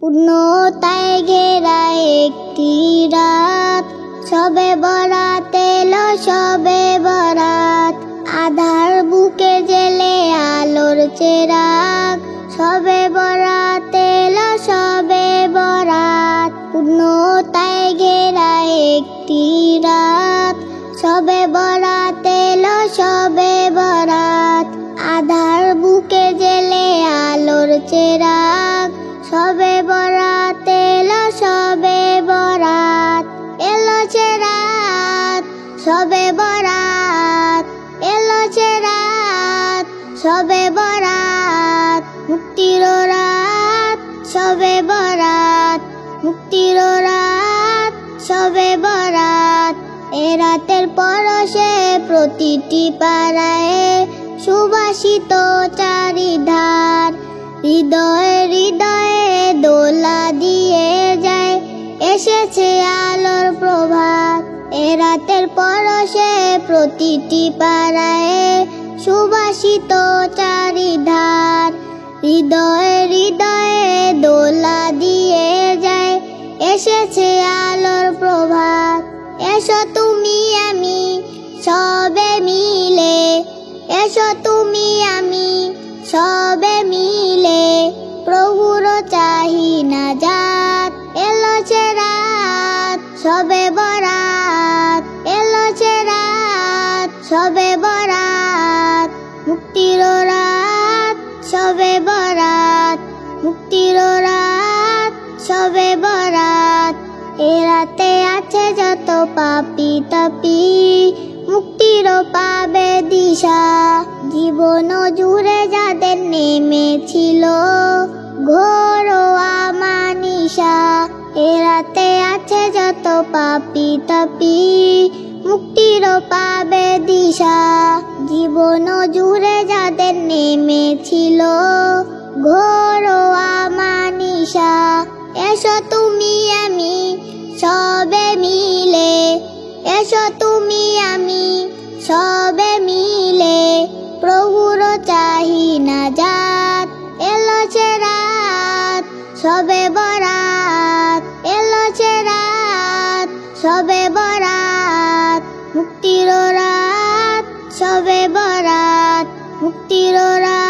পূর্ণতায় ঘেরা একটি রাত, শবে বরাত এলো শবে বরাত। আধার বুকে জেলে আলোর চেরাগ, শবে বরাত এলো শবে বরাত। পূর্ণতায় ঘেরা একটি রাত, শবে বরাত এলো শবে বরাত। আধার বুকে জেলে আলোর চেরাগ, শবে বরাত এলো শবে বরাত। এলো চেরাত শবে বরাত, এলো চেরাত শবে বরাত। মুক্তির রাত শবে বরাত, মুক্তির রাত শবে বরাত। এ রাতের পরশে প্রতিটি পাড়ায় সুবাসিত চারিধার। হৃদয়ে হৃদয়ে দোলা দিয়ে যায়, এসেছে আলোর প্রভাত। এ রাতের পরশে প্রতিটি পাড়ায় সুবাসিত চারিধার। হৃদয়ে হৃদয়ে দোলা দিয়ে যায়, এসেছে আলোর প্রভাত। এসো তুমি আমি সবে মিলে, এসো তুমি আমি সবে মিলে, প্রভুর চাহি নাজাত। এলো চেরাত শবে বরাত, এলো চেরাত শবে বরাত। মুক্তির রাত শবে বরাত, মুক্তির রাত শবে বরাত। এ রাতে আছে যত পাপী তাপী, মুক্তির পাবে দিশা। জীবন জুড়ে যাদের নেমেছিল ঘোর আমানিশা। এ রাতে আছে যত পাপী তাপী, মুক্তির পাবে দিশা। জীবন জুড়ে যাদের নেমেছিল ঘোর আমানিশা। এসো তুমি আমি সবে মিলে, এসো তুমি আমি সবে মিলে, প্রভুর চাহি নাজাত। এলো চেরাত শবে বরাত, এলো চেরাত শবে বরাত। মুক্তির রাত শবে বরাত, মুক্তির রাত